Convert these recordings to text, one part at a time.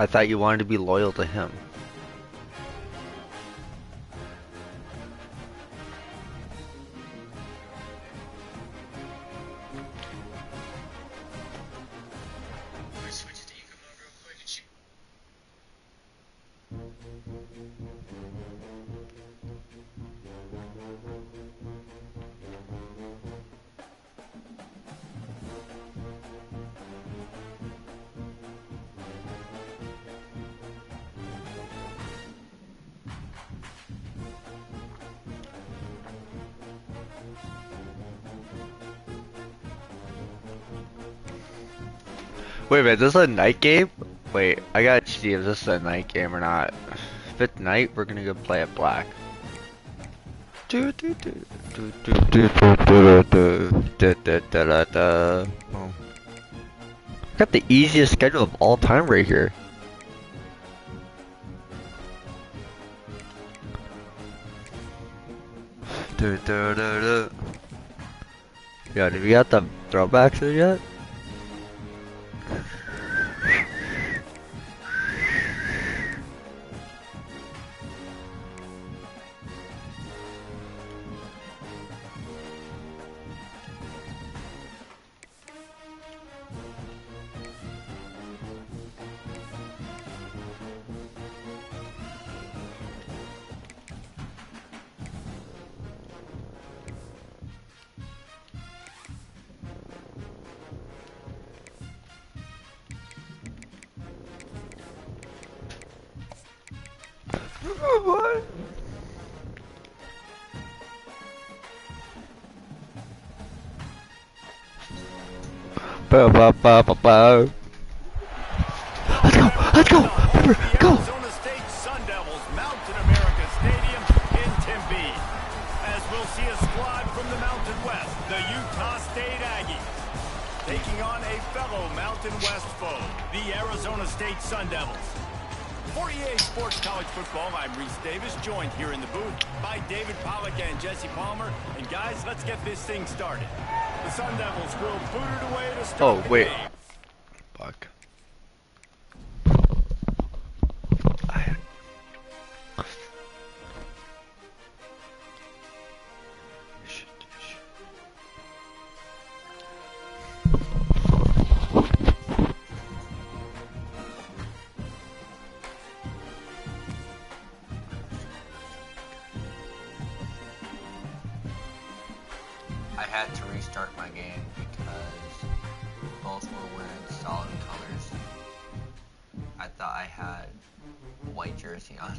I thought you wanted to be loyal to him. Wait a minute, this is a night game? Wait, I gotta see if this is a night game or not. If it's night, we're gonna go play at black. Oh. Got the easiest schedule of all time right here. Yeah, did we got the throwbacks there yet? What? Ba ba ba ba ba. Let's go! Let's go! Pepper, go! Arizona State Sun Devils mount in America Stadium in Tempe. As we'll see a squad from the Mountain West, the Utah State Aggies, taking on a fellow Mountain West foe, the Arizona State Sun Devils. For EA Sports College Football, I'm Reese Davis, joined here in the booth by David Pollack and Jesse Palmer. And guys, let's get this thing started. The Sun Devils will boot it away to start the game. Fuck. I had to restart my game because both were wearing solid colors. I thought I had a white jersey on.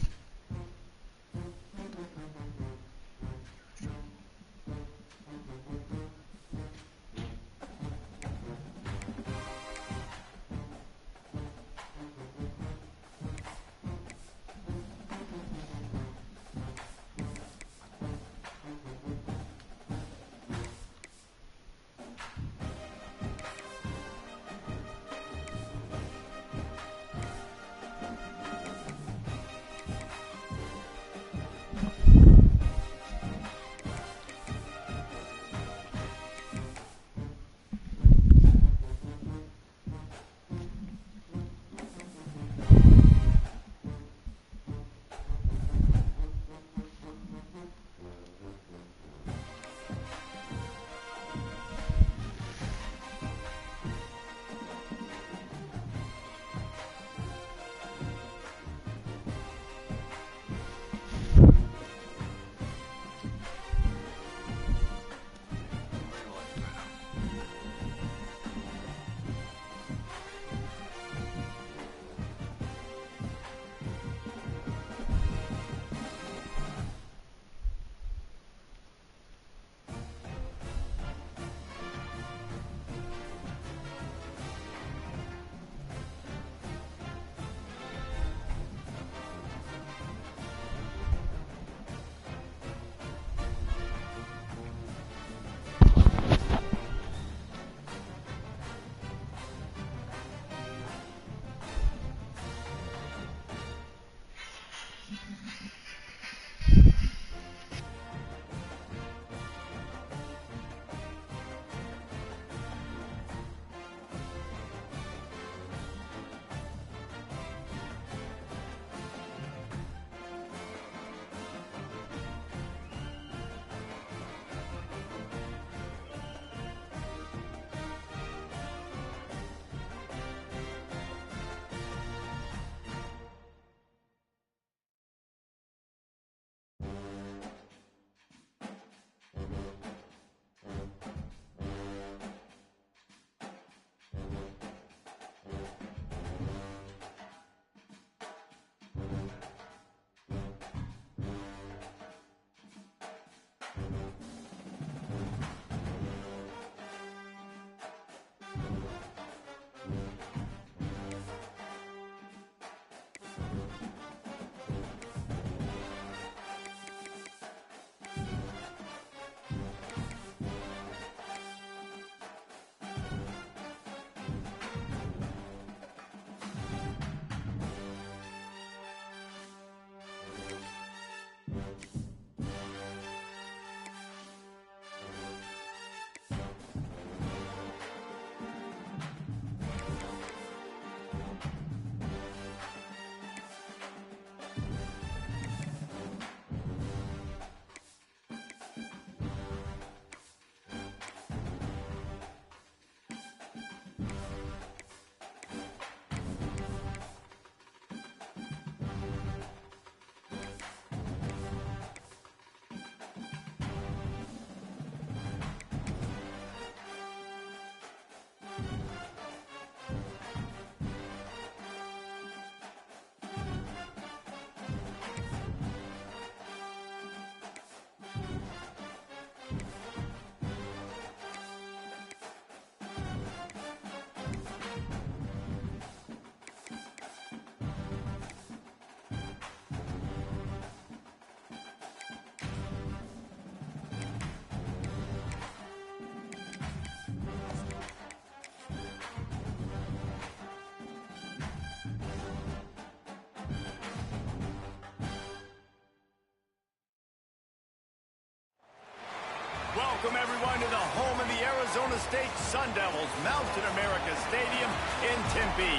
Welcome everyone to the home of the Arizona State Sun Devils, Mountain America Stadium in Tempe.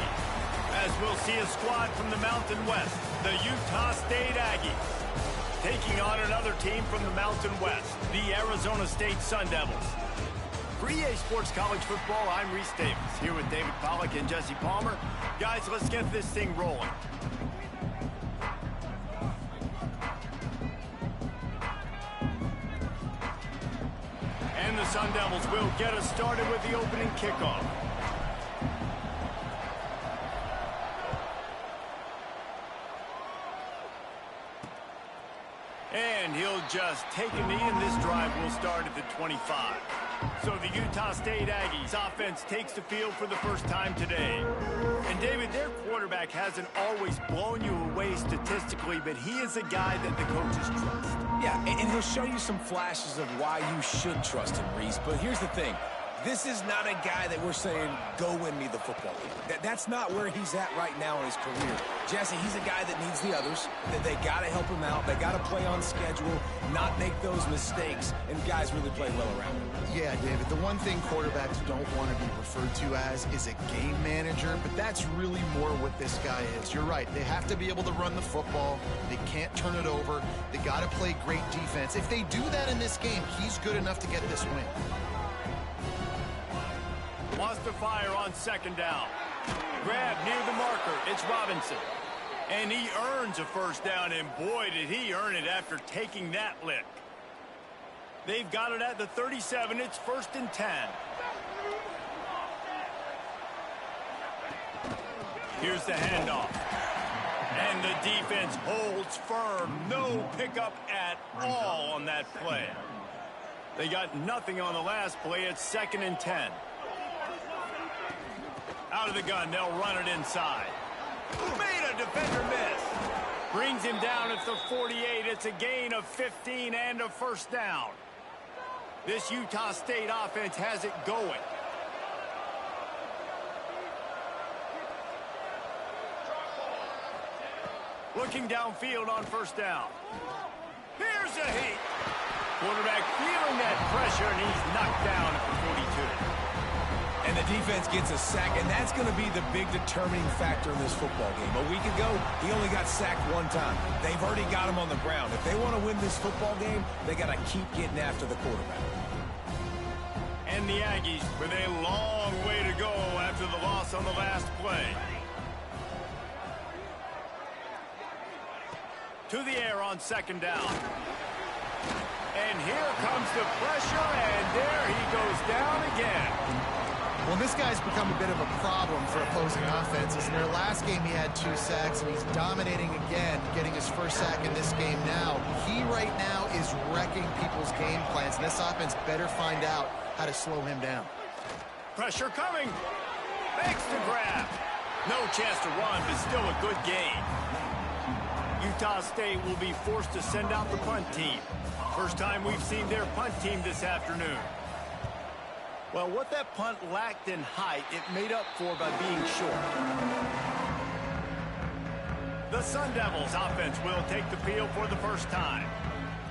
As we'll see a squad from the Mountain West, the Utah State Aggies, taking on another team from the Mountain West, the Arizona State Sun Devils. For EA Sports College Football, I'm Reese Davis, here with David Pollack and Jesse Palmer. Guys, let's get this thing rolling. And the Sun Devils will get us started with the opening kickoff. And he'll just take a knee, and this drive will start at the 25. So the Utah State Aggies offense takes the field for the first time today. And David, their quarterback hasn't always blown you away statistically, but he is a guy that the coaches trust. Yeah, and he'll show you some flashes of why you should trust him, Reese. But here's the thing. This is not a guy that we're saying, go win me the football game. That's not where he's at right now in his career. Jesse, he's a guy that needs the others. They got to help him out. They got to play on schedule, not make those mistakes, and guys really play well around him. Yeah, David, the one thing quarterbacks don't want to be referred to as is a game manager, but that's really more what this guy is. You're right. They have to be able to run the football. They can't turn it over. They got to play great defense. If they do that in this game, he's good enough to get this win. Wants to fire on second down. Grab near the marker. It's Robinson. And he earns a first down, and boy, did he earn it after taking that lick. They've got it at the 37. It's 1st and 10. Here's the handoff. And the defense holds firm. No pickup at all on that play. They got nothing on the last play. It's 2nd and 10. Out of the gun, they'll run it inside. Made a defender miss. Brings him down at the 48. It's a gain of 15 and a first down. This Utah State offense has it going. Looking downfield on first down. Here's a heat. Quarterback feeling that pressure, and he's knocked down at the 42. And the defense gets a sack, and that's going to be the big determining factor in this football game. A week ago, he only got sacked one time. They've already got him on the ground. If they want to win this football game, they got to keep getting after the quarterback. And the Aggies with a long way to go after the loss on the last play. To the air on second down. And here comes the pressure, and there he goes down again. Well, this guy's become a bit of a problem for opposing offenses. In their last game, he had 2 sacks, and he's dominating again, getting his first sack in this game now. He right now is wrecking people's game plans, and this offense better find out how to slow him down. Pressure coming. Makes the grab. No chance to run, but still a good game. Utah State will be forced to send out the punt team. First time we've seen their punt team this afternoon. Well, what that punt lacked in height, it made up for by being short. The Sun Devils offense will take the field for the first time.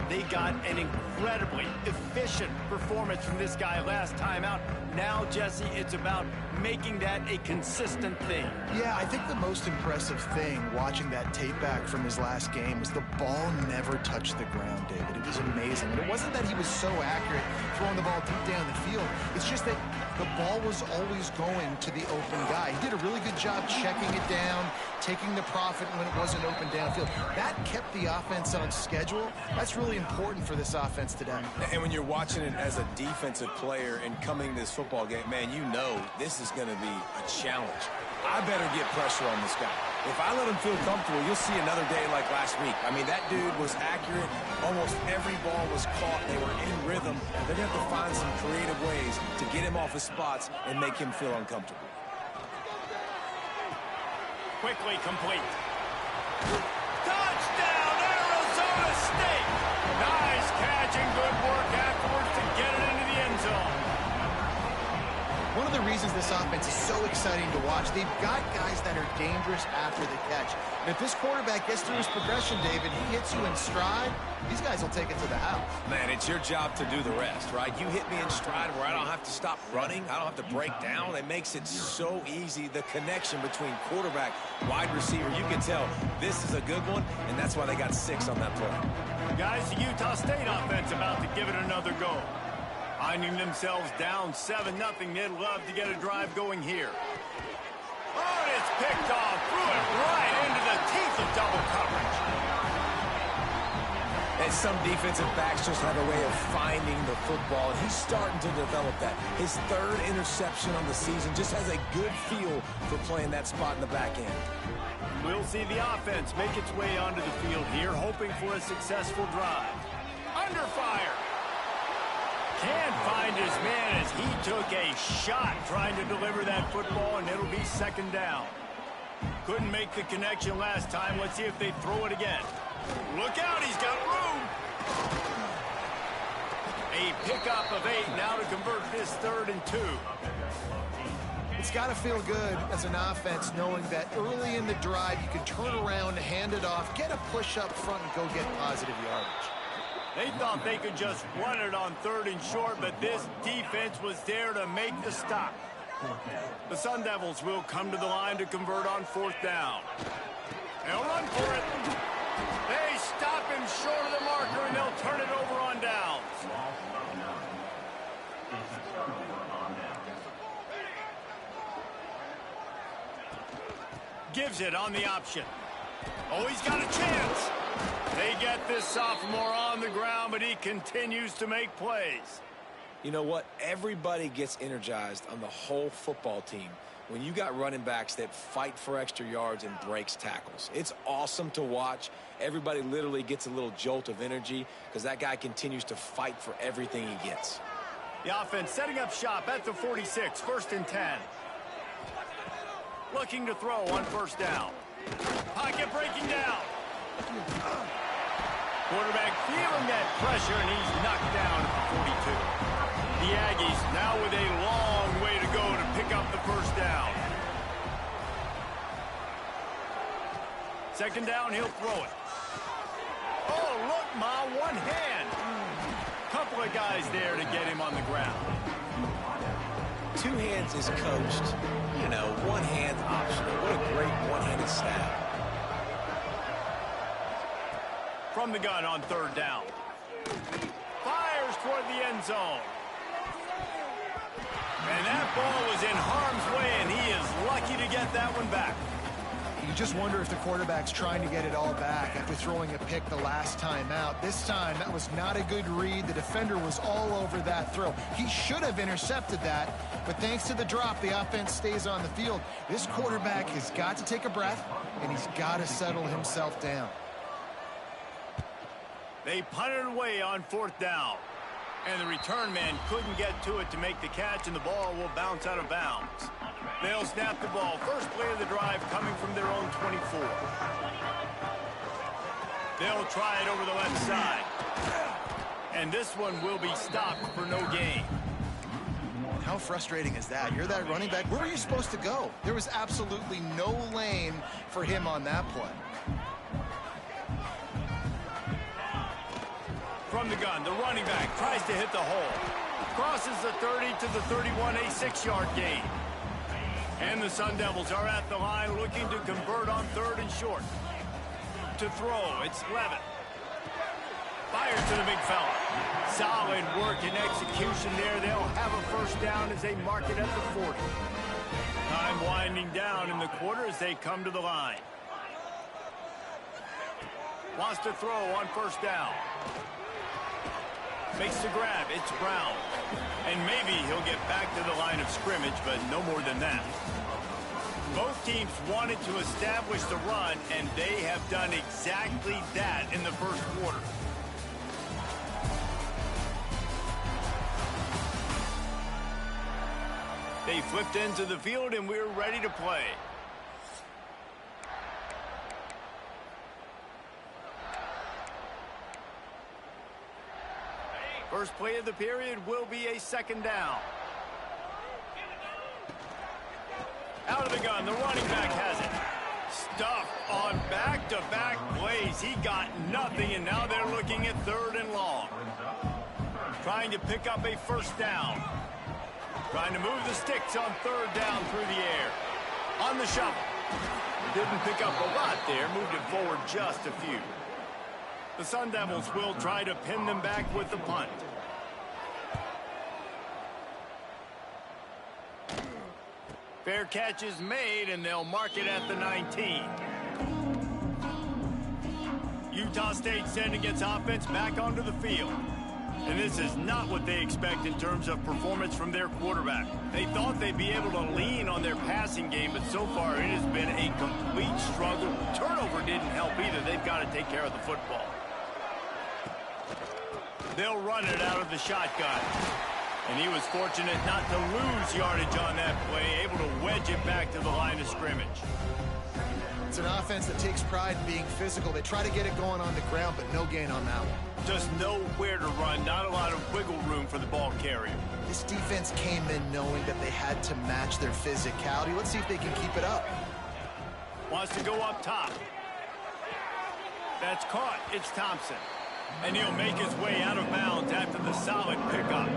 They got an incredibly efficient performance from this guy last time out. Now, Jesse, it's about making that a consistent thing. Yeah, I think the most impressive thing watching that tape back from his last game was the ball never touched the ground, David. It was amazing. And it wasn't that he was so accurate throwing the ball deep down the field. It's just that the ball was always going to the open guy. He did a really good job checking it down, taking the profit when it wasn't open downfield. That kept the offense on schedule. That's really important for this offense today. And when you're watching it as a defensive player and coming to this football game, man, you know this is going to be a challenge. I better get pressure on this guy. If I let him feel comfortable, you'll see another day like last week. I mean, that dude was accurate. Almost every ball was caught. They were in rhythm. They're going to have to find some creative ways to get him off his spots and make him feel uncomfortable. Quickly complete. Touchdown, Arizona State! Nice catch and good work afterwards to get it into the end zone. One of the the reasons this offense is so exciting to watch. They've got guys that are dangerous after the catch. And if this quarterback gets through his progression, David, he hits you in stride, these guys will take it to the house. Man, it's your job to do the rest, right? You hit me in stride where I don't have to stop running. I don't have to break down. It makes it so easy. The connection between quarterback, wide receiver, you can tell this is a good one, and that's why they got 6 on that play. Guys, the Utah State offense about to give it another go. Finding themselves down 7-0, they'd love to get a drive going here. Oh, and it's picked off, threw it right into the teeth of double coverage. And some defensive backs just have a way of finding the football, and he's starting to develop that. His 3rd interception on the season, just has a good feel for playing that spot in the back end. We'll see the offense make its way onto the field here, hoping for a successful drive. Under fire. Can't find his man as he took a shot trying to deliver that football, and it'll be 2nd down. Couldn't make the connection last time. Let's see if they throw it again. Look out, he's got room. A pickup of 8 now to convert this 3rd and 2. It's got to feel good as an offense knowing that early in the drive you can turn around, hand it off, get a push up front, and go get positive yardage. They thought they could just run it on 3rd and short, but this defense was there to make the stop. The Sun Devils will come to the line to convert on 4th down. They'll run for it. They stop him short of the marker, and they'll turn it over on downs. Gives it on the option. Oh, he's got a chance. They get this sophomore on the ground, but he continues to make plays. You know what? Everybody gets energized on the whole football team when you got running backs that fight for extra yards and breaks tackles. It's awesome to watch. Everybody literally gets a little jolt of energy because that guy continues to fight for everything he gets. The offense setting up shop at the 46, 1st and 10. Looking to throw on 1st down. Pocket breaking down. Quarterback feeling that pressure, and he's knocked down at the 42. The Aggies now with a long way to go to pick up the 1st down. 2nd down, he'll throw it. Oh, look, Ma, one hand. Couple of guys there to get him on the ground. 2 hands is coached. You know, 1 hand optional. What a great one-handed stab. From the gun on 3rd down. Fires toward the end zone. And that ball was in harm's way, and he is lucky to get that one back. You just wonder if the quarterback's trying to get it all back after throwing a pick the last time out. This time, that was not a good read. The defender was all over that throw. He should have intercepted that, but thanks to the drop, the offense stays on the field. This quarterback has got to take a breath, and he's got to settle himself down. They punted away on 4th down. And the return man couldn't get to it to make the catch, and the ball will bounce out of bounds. They'll snap the ball. First play of the drive coming from their own 24. They'll try it over the left side. And this one will be stopped for no gain. How frustrating is that? You're that running back. Where were you supposed to go? There was absolutely no lane for him on that play. From the gun, the running back tries to hit the hole. Crosses the 30 to the 31, a 6-yard gain. And the Sun Devils are at the line looking to convert on 3rd and short. To throw, it's Levitt. Fires to the big fella. Solid work and execution there. They'll have a 1st down as they mark it at the 40. Time winding down in the quarter as they come to the line. Wants to throw on 1st down. Makes the grab, it's Brown. And maybe he'll get back to the line of scrimmage, but no more than that. Both teams wanted to establish the run, and they have done exactly that in the 1st quarter. They flipped into the field, and we're ready to play. First play of the period will be a 2nd down. the gun. The running back has it. Stuffed on back-to-back plays. He got nothing, and now they're looking at 3rd and long. Trying to pick up a first down. Trying to move the sticks on 3rd down through the air. On the shovel. Didn't pick up a lot there. Moved it forward just a few. The Sun Devils will try to pin them back with the punt. Fair catch is made, and they'll mark it at the 19. Utah State sending its offense back onto the field. And this is not what they expect in terms of performance from their quarterback. They thought they'd be able to lean on their passing game, but so far it has been a complete struggle. Turnover didn't help either. They've got to take care of the football. They'll run it out of the shotgun. And he was fortunate not to lose yardage on that play, able to wedge it back to the line of scrimmage. It's an offense that takes pride in being physical. They try to get it going on the ground, but no gain on that one. Just nowhere to run, not a lot of wiggle room for the ball carrier. This defense came in knowing that they had to match their physicality. Let's see if they can keep it up. Wants to go up top. That's caught. It's Thompson. And he'll make his way out of bounds after the solid pickup.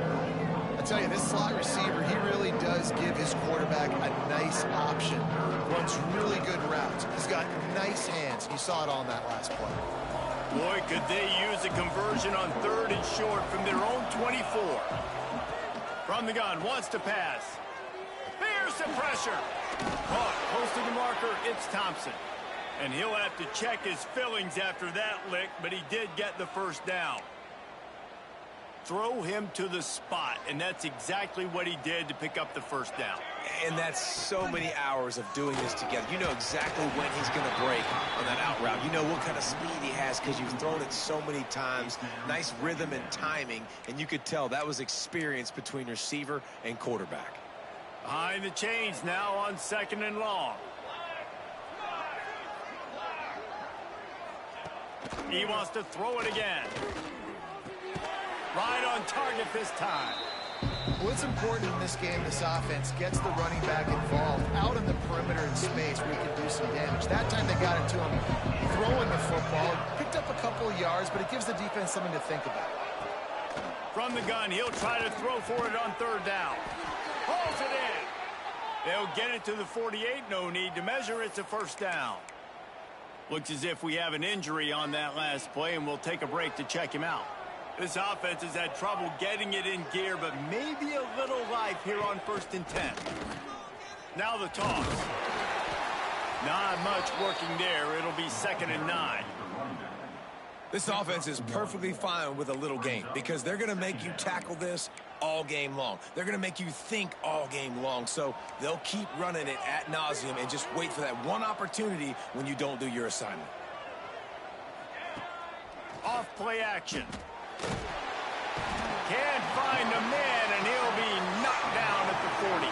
I tell you, this slot receiver, he really does give his quarterback a nice option. Runs really good routes. He's got nice hands. You saw it on that last play. Boy, could they use a conversion on 3rd and short from their own 24. From the gun, wants to pass. Here's the pressure. Caught, close to the marker, it's Thompson. And he'll have to check his fillings after that lick, but he did get the first down. Throw him to the spot, and that's exactly what he did to pick up the first down. And that's so many hours of doing this together. You know exactly when he's going to break on that out route. You know what kind of speed he has because you've thrown it so many times. Nice rhythm and timing, and you could tell that was experience between receiver and quarterback. Behind the chains now on 2nd and long. He wants to throw it again. Right on target this time. What's important in this game, this offense gets the running back involved out in the perimeter in space where he can do some damage. That time they got it to him throwing the football. Picked up a couple of yards, but it gives the defense something to think about. From the gun, he'll try to throw for it on 3rd down. Pulls it in. They'll get it to the 48. No need to measure. It's a first down. Looks as if we have an injury on that last play, and we'll take a break to check him out. This offense has had trouble getting it in gear, but maybe a little life here on 1st and 10. Now the toss. Not much working there. It'll be 2nd and 9. This offense is perfectly fine with a little game because they're going to make you tackle this all game long. They're going to make you think all game long. So they'll keep running it ad nauseum and just wait for that one opportunity when you don't do your assignment. Off play action. Can't find a man, and he'll be knocked down at the 40.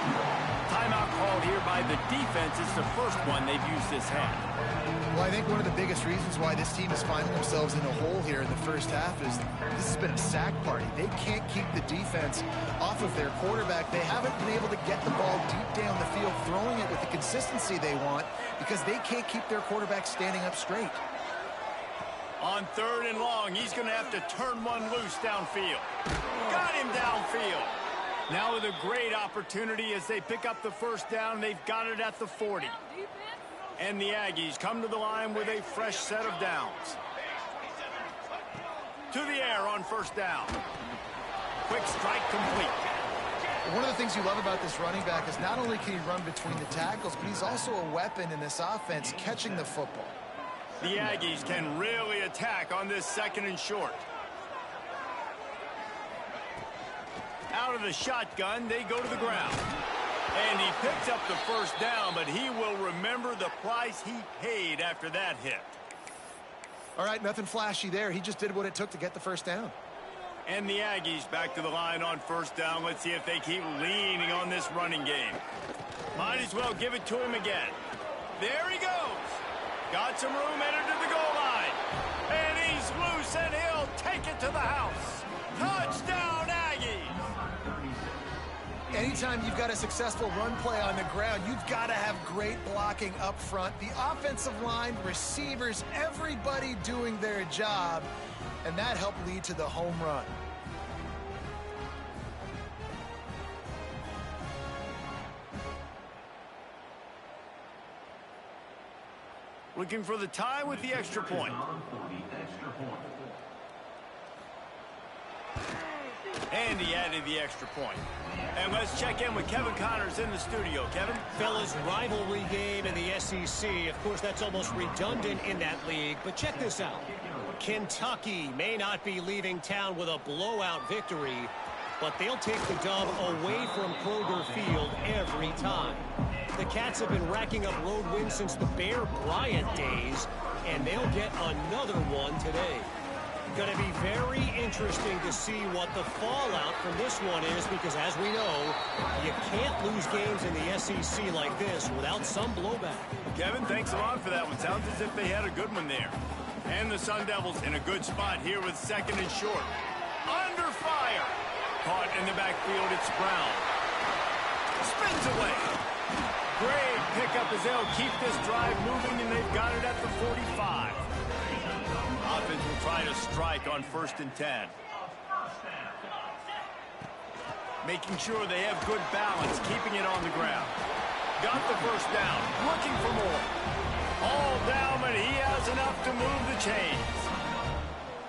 Timeout called here by the defense. It's the first one they've used this half. Well, I think one of the biggest reasons why this team is finding themselves in a hole here in the first half is this has been a sack party. They can't keep the defense off of their quarterback. They haven't been able to get the ball deep down the field, throwing it with the consistency they want because they can't keep their quarterback standing up straight. On 3rd and long, he's going to have to turn one loose downfield. Got him downfield. Now with a great opportunity as they pick up the first down. They've got it at the 40. And the Aggies come to the line with a fresh set of downs. To the air on 1st down. Quick strike complete. One of the things you love about this running back is not only can he run between the tackles, but he's also a weapon in this offense catching the football. The Aggies can really attack on this 2nd and short. Out of the shotgun, they go to the ground. And he picks up the first down, but he will remember the price he paid after that hit. All right, nothing flashy there. He just did what it took to get the first down. And the Aggies back to the line on 1st down. Let's see if they keep leaning on this running game. Might as well give it to him again. There he goes. Got some room, entered to the goal line. And he's loose, and he'll take it to the house. Touchdown, Aggies! Anytime you've got a successful run play on the ground, you've got to have great blocking up front. The offensive line, receivers, everybody doing their job, and that helped lead to the home run. Looking for the tie with the extra point. And he added the extra point. And let's check in with Kevin Connors in the studio. Kevin? Fellas, rivalry game in the SEC. Of course, that's almost redundant in that league. But check this out. Kentucky may not be leaving town with a blowout victory, but they'll take the dub away from Kroger Field every time. The Cats have been racking up road wins since the Bear Bryant days, and they'll get another one today. Going to be very interesting to see what the fallout from this one is, because as we know, you can't lose games in the SEC like this without some blowback. Kevin, thanks a lot for that one. Sounds as if they had a good one there. And the Sun Devils in a good spot here with second and short. Under fire. Caught in the backfield, it's Brown. Spins away. Great pickup as they'll keep this drive moving, and they've got it at the 45. Offense will try to strike on 1st and 10. Making sure they have good balance, keeping it on the ground. Got the first down, looking for more. All down, but he has enough to move the chains.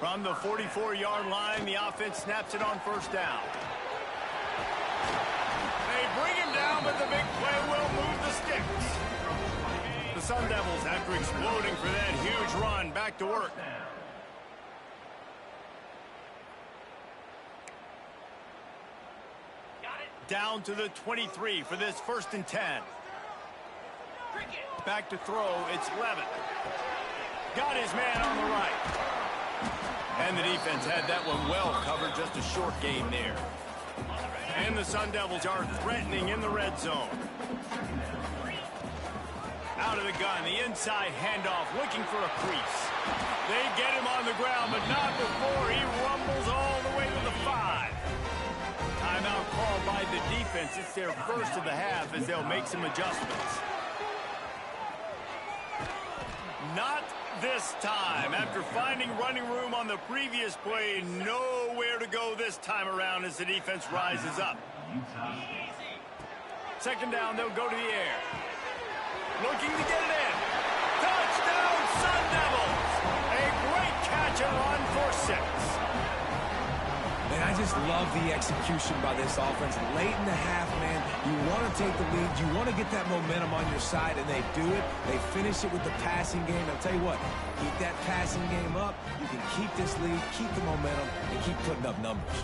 From the 44-yard line, the offense snaps it on 1st down. They bring him down, but the big play will move the sticks. The Sun Devils, after exploding for that huge run, back to work. Down to the 23 for this 1st and 10. Back to throw, it's Levitt. Got his man on the right. And the defense had that one well covered, just a short game there. And the Sun Devils are threatening in the red zone. Out of the gun, the inside handoff, looking for a crease. They get him on the ground, but not before he rumbles all the way to the 5. Timeout called by the defense. It's their first of the half as they'll make some adjustments. Not this time. After finding running room on the previous play, nowhere to go this time around as the defense rises up. 2nd down, they'll go to the air. Looking to get it in. Touchdown, Sun Devils! A great catch and run for 6. Man, I just love the execution by this offense. Late in the half, man, you want to take the lead. You want to get that momentum on your side, and they do it. They finish it with the passing game. I'll tell you what, keep that passing game up. You can keep this lead, keep the momentum, and keep putting up numbers.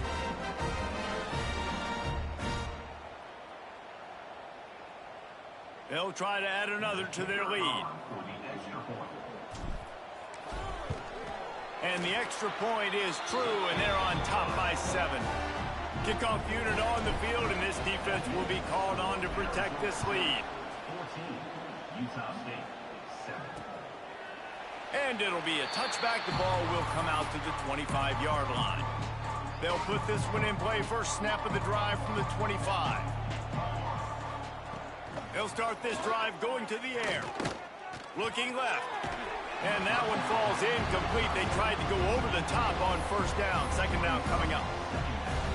They'll try to add another to their lead. And the extra point is true, and they're on top by 7. Kickoff unit on the field, and this defense will be called on to protect this lead. 14, Utah State, 7. And it'll be a touchback. The ball will come out to the 25-yard line. They'll put this one in play. First snap of the drive from the 25. They'll start this drive going to the air. Looking left. And that one falls incomplete. They tried to go over the top on 1st down. 2nd down coming up.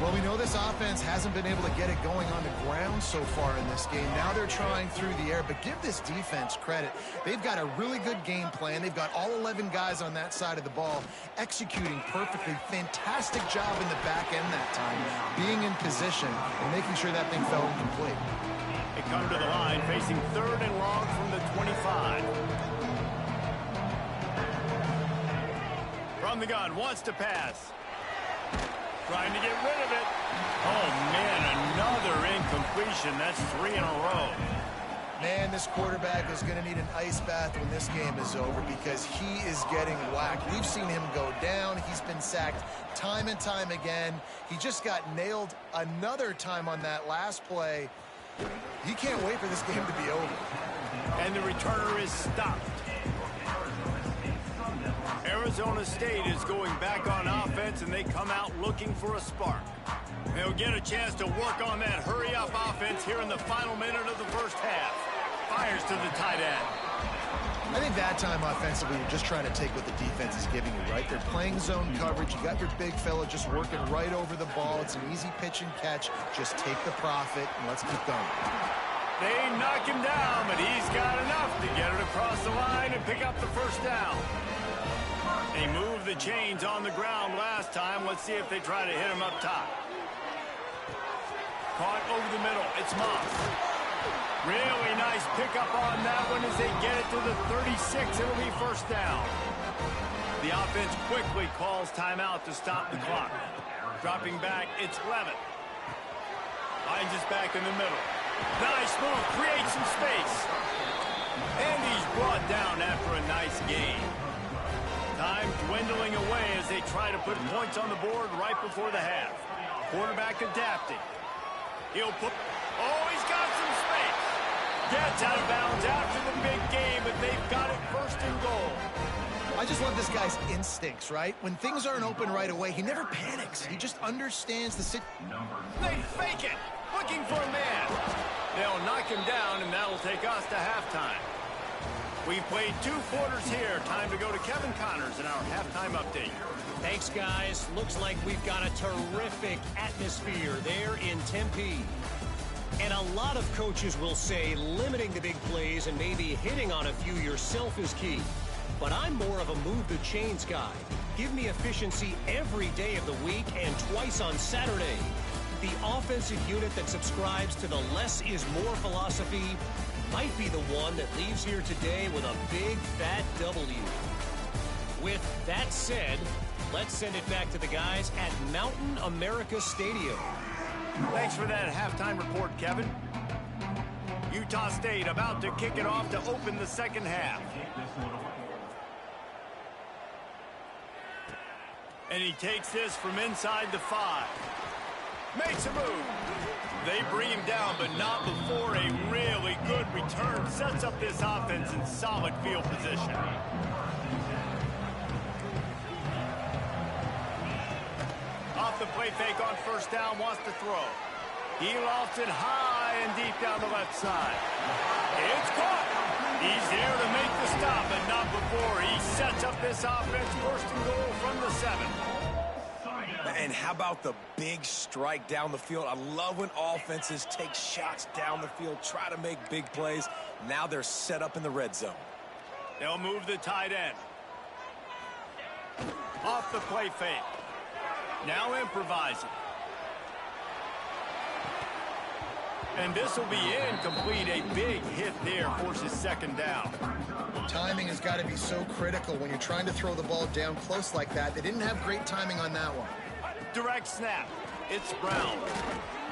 Well, we know this offense hasn't been able to get it going on the ground so far in this game. Now they're trying through the air, but give this defense credit. They've got a really good game plan. They've got all 11 guys on that side of the ball executing perfectly. Fantastic job in the back end that time, being in position and making sure that thing fell incomplete. They come to the line, facing 3rd and long from the 25. From the gun, wants to pass. Trying to get rid of it. Oh, man, another incompletion. That's 3 in a row. Man, this quarterback is going to need an ice bath when this game is over because he is getting whacked. We've seen him go down. He's been sacked time and time again. He just got nailed another time on that last play. He can't wait for this game to be over. And the returner is stopped. Arizona State is going back on offense, and they come out looking for a spark. They'll get a chance to work on that hurry-up offense here in the final minute of the first half. Fires to the tight end. I think that time offensively, you're just trying to take what the defense is giving you, right? They're playing zone coverage. You got your big fella just working right over the ball. It's an easy pitch and catch. Just take the profit and let's keep going. They knock him down, but he's got enough to get it across the line and pick up the first down. They moved the chains on the ground last time. Let's see if they try to hit him up top. Caught over the middle. It's Moss. Really nice pickup on that one as they get it to the 36. It'll be first down. The offense quickly calls timeout to stop the clock. Dropping back, it's Levitt. Finds us back in the middle. Nice move, creates some space. And he's brought down after a nice gain. Time dwindling away as they try to put points on the board right before the half. Quarterback adapting. He'll put... Oh, he's got some space. Gets out of bounds after the big game, but they've got it first and goal. I just love this guy's instincts, right? When things aren't open right away, he never panics. He just understands the situation. They fake it, looking for a man. They'll knock him down, and that'll take us to halftime. We've played 2 quarters here. Time to go to Kevin Connors in our halftime update. Thanks, guys. Looks like we've got a terrific atmosphere there in Tempe. And a lot of coaches will say limiting the big plays and maybe hitting on a few yourself is key. But I'm more of a move the chains guy. Give me efficiency every day of the week and twice on Saturday. The offensive unit that subscribes to the less is more philosophy might be the one that leaves here today with a big fat W. With that said, let's send it back to the guys at Mountain America Stadium. Thanks for that halftime report, Kevin. Utah State about to kick it off to open the second half. And he takes this from inside the 5. Makes a move. They bring him down, but not before a really good return. Sets up this offense in solid field position. Off the play fake on first down, wants to throw. He lofts it high and deep down the left side. It's caught. He's there to make the stop, but not before. He sets up this offense first and goal from the 7. And how about the big strike down the field? I love when offenses take shots down the field, try to make big plays. Now they're set up in the red zone. They'll move the tight end. Off the play fake. Now improvising. And this will be incomplete. A big hit there forces second down. Timing has got to be so critical when you're trying to throw the ball down close like that. They didn't have great timing on that one. Direct snap. It's Brown.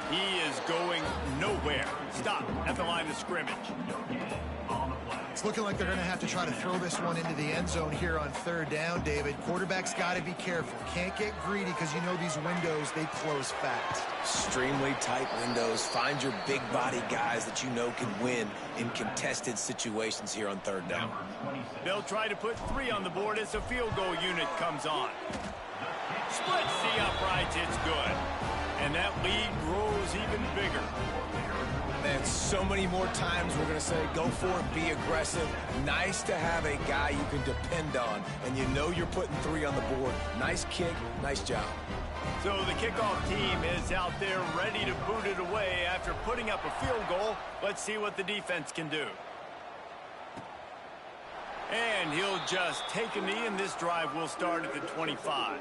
He is going nowhere. Stop at the line of scrimmage. It's looking like they're going to have to try to throw this one into the end zone here on third down, David. Quarterback's got to be careful. Can't get greedy because you know these windows, they close fast. Extremely tight windows. Find your big body guys that you know can win in contested situations here on third down. They'll try to put 3 on the board as the field goal unit comes on. Splits the uprights, it's good. And that lead grows even bigger. Man, so many more times we're going to say, go for it, be aggressive. Nice to have a guy you can depend on, and you know you're putting 3 on the board. Nice kick, nice job. So the kickoff team is out there ready to boot it away after putting up a field goal. Let's see what the defense can do. And he'll just take a knee, and this drive will start at the 25.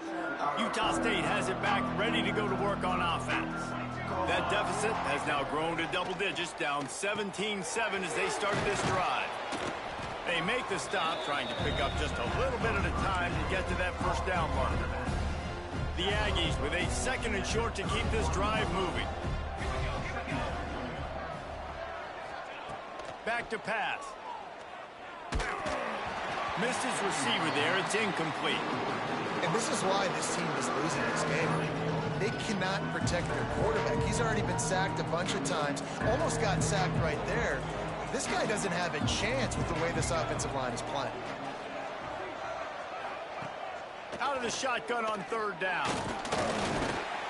Utah State has it back, ready to go to work on offense. That deficit has now grown to double digits, down 17-7 as they started this drive. They make the stop, trying to pick up just a little bit at a time to get to that first down marker. The Aggies with a second and short to keep this drive moving. Back to pass. Missed his receiver there. It's incomplete. And this is why this team is losing this game. They cannot protect their quarterback. He's already been sacked a bunch of times. Almost got sacked right there. This guy doesn't have a chance with the way this offensive line is playing. Out of the shotgun on third down.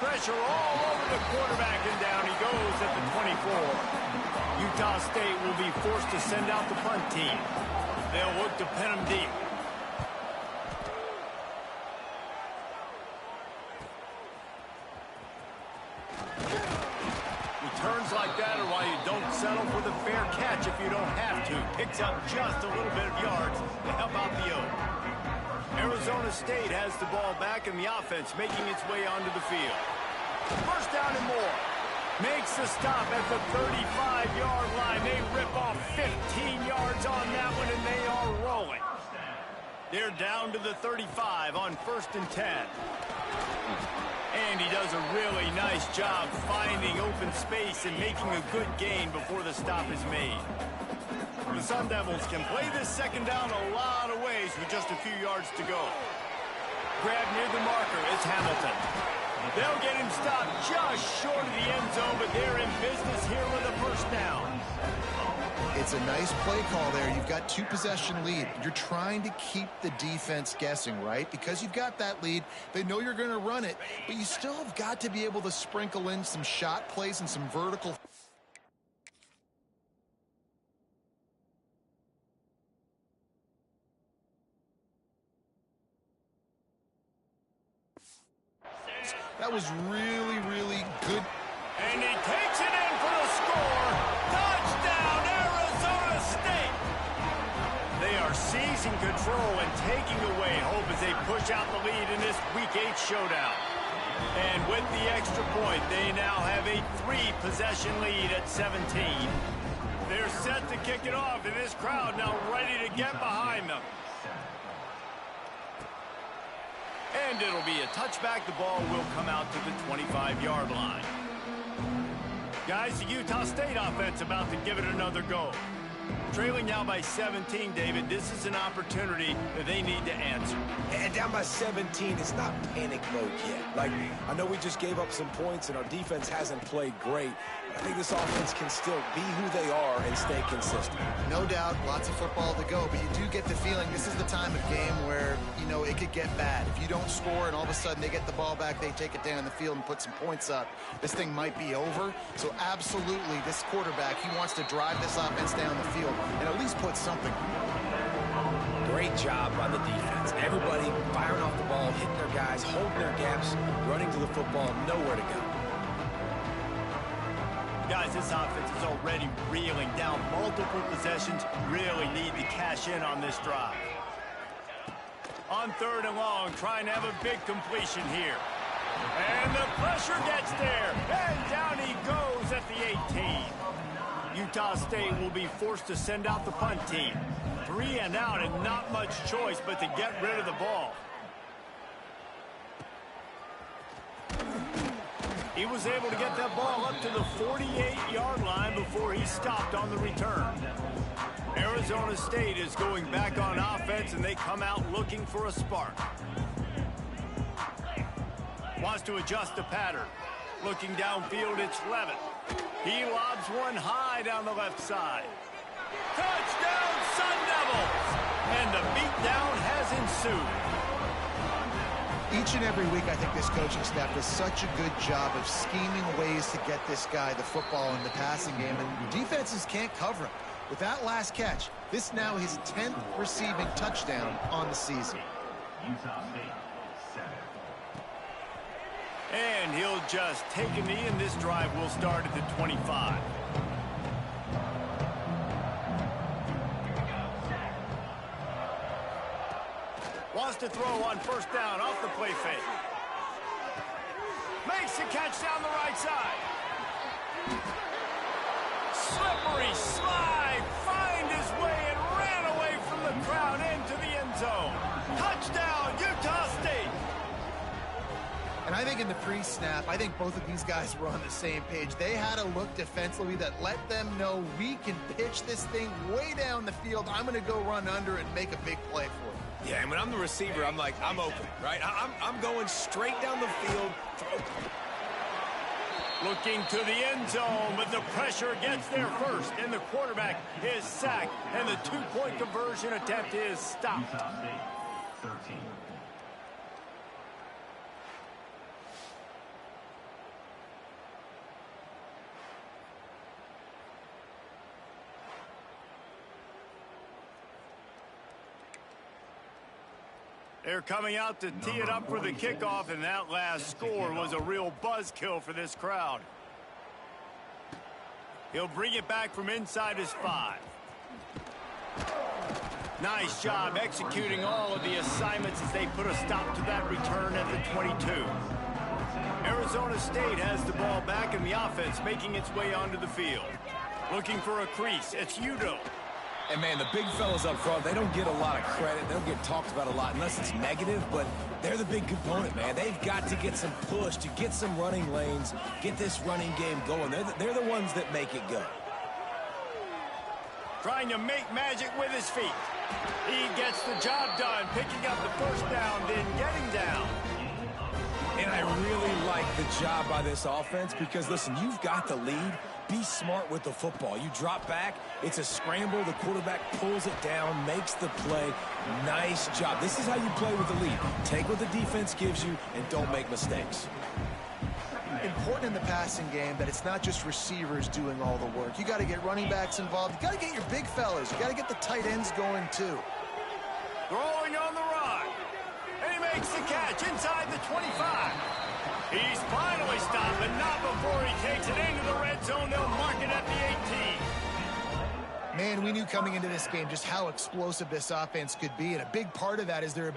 Pressure all over the quarterback, and down he goes at the 24. Utah State will be forced to send out the punt team. They'll look to pin him deep. Returns like that are why you don't settle for the fair catch if you don't have to. Picks up just a little bit of yards to help out the Oak. Arizona State has the ball back in the offense, making its way onto the field. First down and more. Makes the stop at the 35-yard line. They rip off 15 yards on that one, and they are rolling. They're down to the 35 on 1st and 10. And he does a really nice job finding open space and making a good gain before the stop is made. The Sun Devils can play this second down a lot of ways with just a few yards to go. Grab near the marker is Hamilton. They'll get him stopped just short of the end zone, but they're in business here with a first down. It's a nice play call there. You've got 2-possession lead. You're trying to keep the defense guessing, right? Because you've got that lead, they know you're going to run it, but you still have got to be able to sprinkle in some shot plays and some vertical. That was really, really good. And he takes it in for the score. Touchdown, Arizona State. They are seizing control and taking away hope as they push out the lead in this Week 8 showdown. And with the extra point, they now have a 3-possession lead at 17. They're set to kick it off, and this crowd now ready to get behind them. And it'll be a touchback. The ball will come out to the 25-yard line. Guys, the Utah State offense about to give it another go. Trailing now by 17, David. This is an opportunity that they need to answer. And down by 17, it's not panic mode yet. Like, I know we just gave up some points and our defense hasn't played great. But I think this offense can still be who they are and stay consistent. No doubt, lots of football to go, but you do get the feeling this is the time of game where, you know, it could get bad. If you don't score and all of a sudden they get the ball back, they take it down the field and put some points up, this thing might be over. So absolutely, this quarterback, he wants to drive this offense down the field and at least put something. Great job by the defense. Everybody firing off the ball, hitting their guys, holding their gaps, running to the football, nowhere to go. Guys, this offense is already reeling down multiple possessions. Really need to cash in on this drive. On 3rd and long, trying to have a big completion here. And the pressure gets there. And down he goes at the 18. Utah State will be forced to send out the punt team. 3 and out and not much choice but to get rid of the ball. He was able to get that ball up to the 48-yard line before he stopped on the return. Arizona State is going back on offense, and they come out looking for a spark. Wants to adjust the pattern. Looking downfield, it's Levitt. He lobs one high down the left side. Touchdown, Sun Devils! And the beatdown has ensued. Each and every week, I think this coaching staff does such a good job of scheming ways to get this guy the football in the passing game, and defenses can't cover him. With that last catch, this now his 10th receiving touchdown on the season. Utah State, 7. And he'll just take a knee, and this drive will start at the 25. Wants to throw on 1st down off the play fake. Makes the catch down the right side. Slippery slide, find his way and ran away from the crowd into the end zone. Touchdown, Utah State. And I think in the pre-snap, I think both of these guys were on the same page. They had a look defensively that let them know we can pitch this thing way down the field. I'm going to go run under and make a big play for it. Yeah, and when I'm the receiver, I'm like, I'm open, right? I'm going straight down the field. Looking to the end zone, but the pressure gets there first, and the quarterback is sacked, and the 2-point conversion attempt is stopped. Utah State, 13. They're coming out to tee it up for the kickoff, and that last score was a real buzzkill for this crowd. He'll bring it back from inside his 5. Nice job executing all of the assignments as they put a stop to that return at the 22. Arizona State has the ball back in the offense, making its way onto the field. Looking for a crease. It's Udo. And, man, the big fellas up front, they don't get a lot of credit. They don't get talked about a lot unless it's negative, but they're the big component, man. They've got to get some push, to get some running lanes, get this running game going. They're the ones that make it go. Trying to make magic with his feet. He gets the job done, picking up the first down, then getting down. And I really like the job by this offense because, listen, you've got the lead. Be smart with the football. You drop back, it's a scramble. The quarterback pulls it down, makes the play. Nice job. This is how you play with the lead. Take what the defense gives you and don't make mistakes. Important in the passing game that it's not just receivers doing all the work. You got to get running backs involved. You got to get your big fellas. You got to get the tight ends going too. Throwing on the run. And he makes the catch inside the 25. He's finally stopped, but not before he takes it into the red zone. They'll mark it at the 18. Man, we knew coming into this game just how explosive this offense could be, and a big part of that is their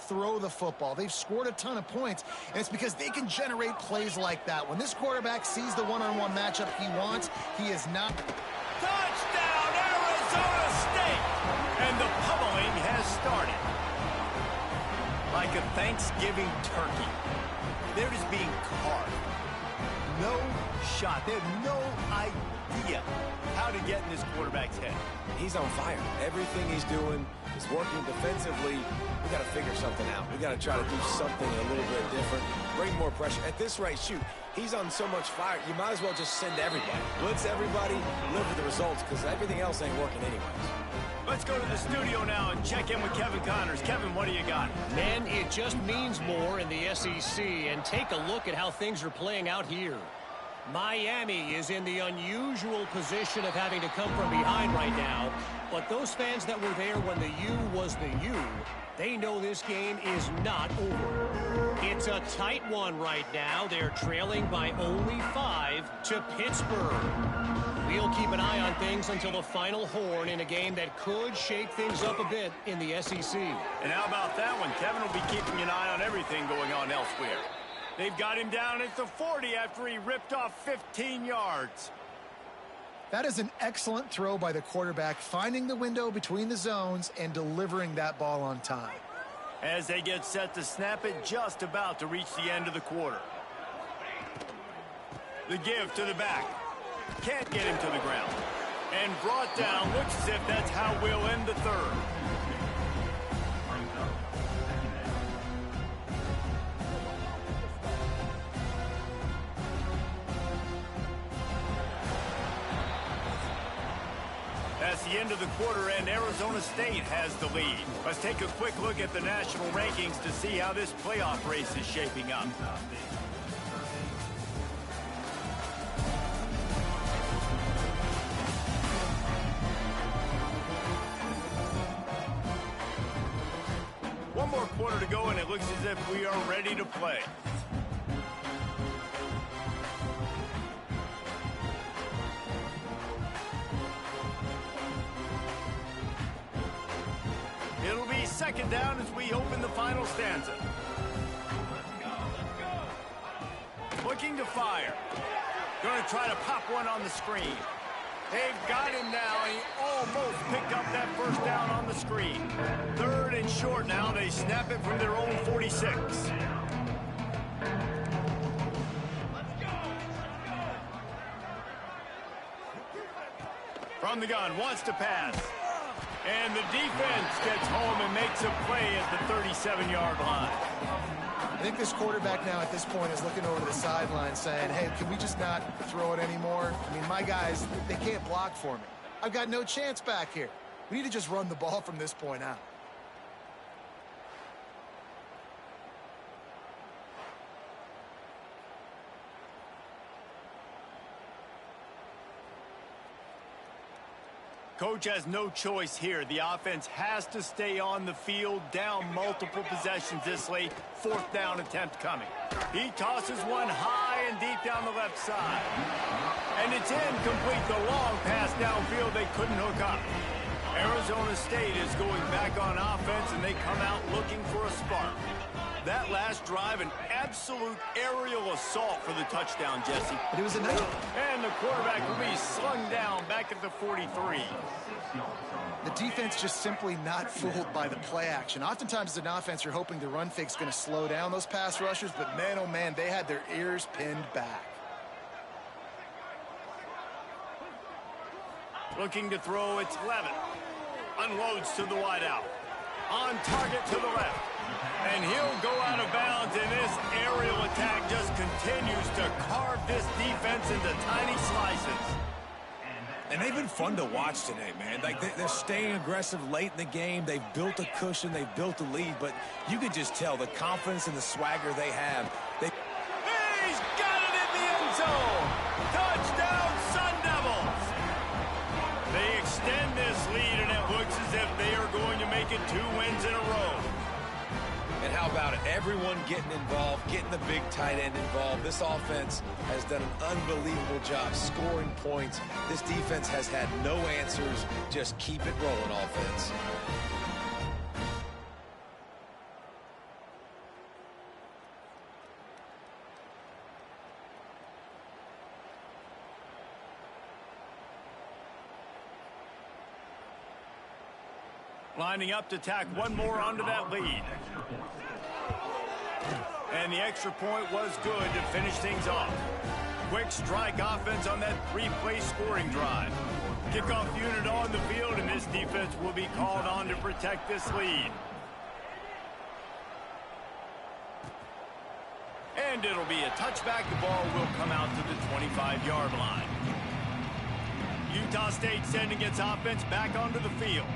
throw the football. They've scored a ton of points, and it's because they can generate plays like that. When this quarterback sees the one-on-one matchup he wants, he is not. Touchdown, Arizona State! And the pummeling has started. Like a Thanksgiving turkey. They're just being carved. No shot. They have no idea how to get in this quarterback's head. He's on fire. Everything he's doing is working defensively. We got to figure something out. We got to try to do something a little bit different. Bring more pressure. At this rate, shoot, he's on so much fire, you might as well just send everybody. Blitz everybody, live with the results, because everything else ain't working anyways. Let's go to the studio now and check in with Kevin Connors. Kevin, what do you got? Man, it just means more in the SEC, and take a look at how things are playing out here. Miami is in the unusual position of having to come from behind right now, but those fans that were there when the U was the U, they know this game is not over. It's a tight one right now. They're trailing by only 5 to Pittsburgh. We'll keep an eye on things until the final horn in a game that could shake things up a bit in the SEC. And how about that one? Kevin will be keeping an eye on everything going on elsewhere. They've got him down at the 40 after he ripped off 15 yards. That is an excellent throw by the quarterback, finding the window between the zones and delivering that ball on time. As they get set to snap it, just about to reach the end of the quarter. The give to the back. Can't get him to the ground. And brought down. Looks as if that's how we'll end the third. That's the end of the quarter, and Arizona State has the lead. Let's take a quick look at the national rankings to see how this playoff race is shaping up. One more quarter to go, and it looks as if we are ready to play. It'll be second down as we open the final stanza. Looking to fire. Going to try to pop one on the screen. They've got him now, and he almost picked up that first down on the screen. Third and short now. They snap it from their own 46. From the gun, wants to pass. And the defense gets home and makes a play at the 37-yard line. I think this quarterback now at this point is looking over to the sideline saying, hey, can we just not throw it anymore? I mean, my guys, they can't block for me. I've got no chance back here. We need to just run the ball from this point out. Coach has no choice here. The offense has to stay on the field, down multiple possessions this late. 4th down attempt coming. He tosses one high and deep down the left side. And it's incomplete. The long pass downfield they couldn't hook up. Arizona State is going back on offense, and they come out looking for a spark. That last drive, an absolute aerial assault for the touchdown, Jesse. But it was a nice... And the quarterback will be slung down back at the 43. The defense just simply not fooled by the play action. Oftentimes as an offense, you're hoping the run fake's going to slow down those pass rushers, but man, oh man, they had their ears pinned back. Looking to throw, it's Levin. Unloads to the wideout. On target to the left. And he'll go out of bounds, and this aerial attack just continues to carve this defense into tiny slices. And they've been fun to watch today, man. Like, they're staying aggressive late in the game. They've built a cushion. They've built a lead. But you can just tell the confidence and the swagger they have. He's got it in the end zone. Touchdown, Sun Devils. They extend this lead, and it looks as if they are going to make it 2 wins in a row. And how about it? Everyone getting involved, getting the big tight end involved. This offense has done an unbelievable job scoring points. This defense has had no answers. Just keep it rolling, offense. Lining up to tack one more onto that lead. And the extra point was good to finish things off. Quick strike offense on that 3-play scoring drive. Kickoff unit on the field, and this defense will be called on to protect this lead. And it'll be a touchback. The ball will come out to the 25-yard line. Utah State sending its offense back onto the field.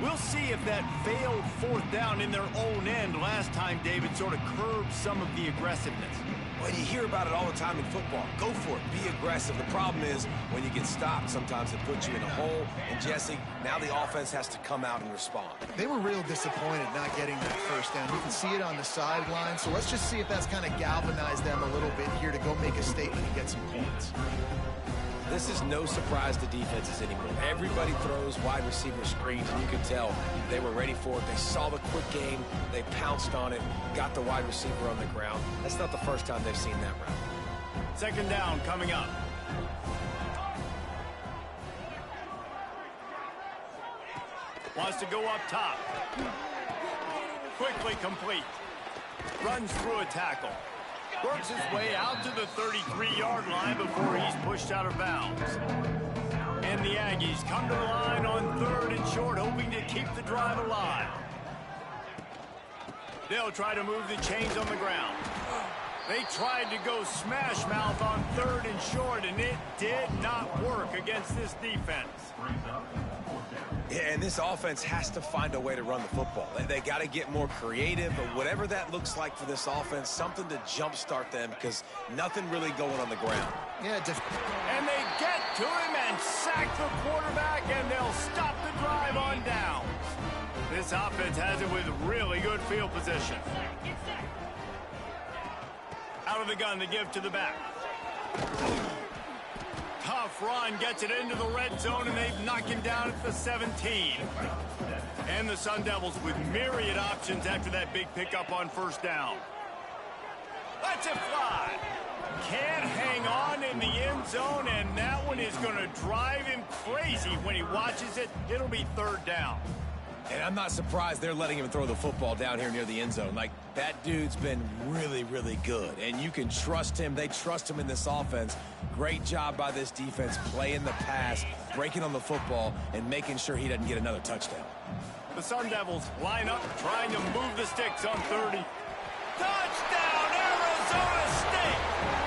We'll see if that failed 4th down in their own end last time, David, sort of curbed some of the aggressiveness. Well, you hear about it all the time in football. Go for it. Be aggressive. The problem is when you get stopped, sometimes it puts you in a hole. And, Jesse, now the offense has to come out and respond. They were real disappointed not getting that 1st down. You can see it on the sideline. So let's just see if that's kind of galvanized them a little bit here to go make a statement and get some points. This is no surprise to defenses anymore. Everybody throws wide receiver screens, and you can tell they were ready for it. They saw the quick game. They pounced on it, got the wide receiver on the ground. That's not the first time they've seen that route. 2nd down coming up. Wants to go up top. Quickly complete. Runs through a tackle. Works his way out to the 33-yard line before he's pushed out of bounds. And the Aggies come to the line on 3rd and short, hoping to keep the drive alive. They'll try to move the chains on the ground. They tried to go smash mouth on 3rd and short, and it did not work against this defense. Yeah, and this offense has to find a way to run the football. They got to get more creative, but whatever that looks like for this offense, something to jumpstart them because nothing really going on the ground. Yeah, and they get to him and sack the quarterback, and they'll stop the drive on downs. This offense has it with really good field position. Out of the gun to give to the back. Tough run, gets it into the red zone, and they've knocked him down at the 17. And the Sun Devils with myriad options after that big pickup on 1st down. Lets it fly. Can't hang on in the end zone, and that one is going to drive him crazy when he watches it. It'll be 3rd down. And I'm not surprised they're letting him throw the football down here near the end zone. Like, that dude's been really, really good. And you can trust him. They trust him in this offense. Great job by this defense playing the pass, breaking on the football, and making sure he doesn't get another touchdown. The Sun Devils line up, trying to move the sticks on 30. Touchdown, Arizona State!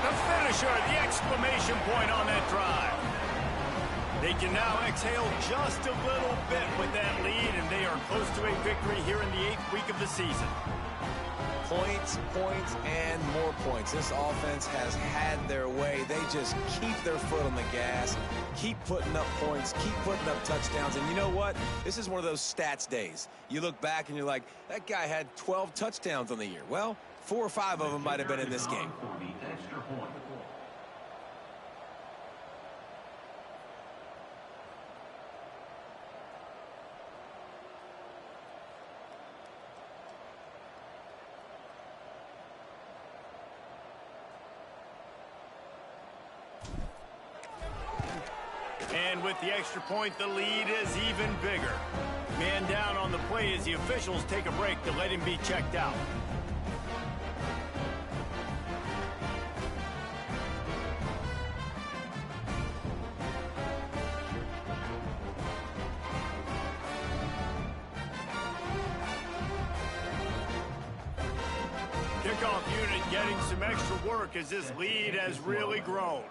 The finisher, the exclamation point on that drive. They can now exhale just a little bit with that lead, and they are close to a victory here in the 8th week of the season. Points, points, and more points. This offense has had their way. They just keep their foot on the gas, keep putting up points, keep putting up touchdowns. And you know what? This is one of those stats days. You look back and you're like, that guy had 12 touchdowns on the year. Well, 4 or 5 of them might have been in this game. For the extra point. And with the extra point, the lead is even bigger. Man down on the play as the officials take a break to let him be checked out. Kickoff unit getting some extra work as this lead has really grown.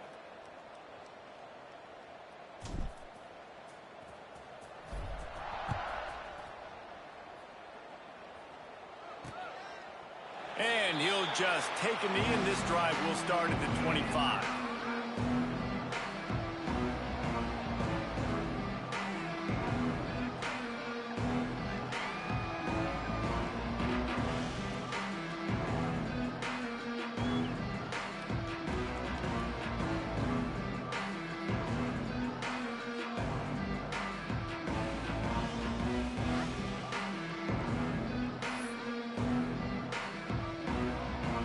And he'll just take a knee, and this drive will start at the 25.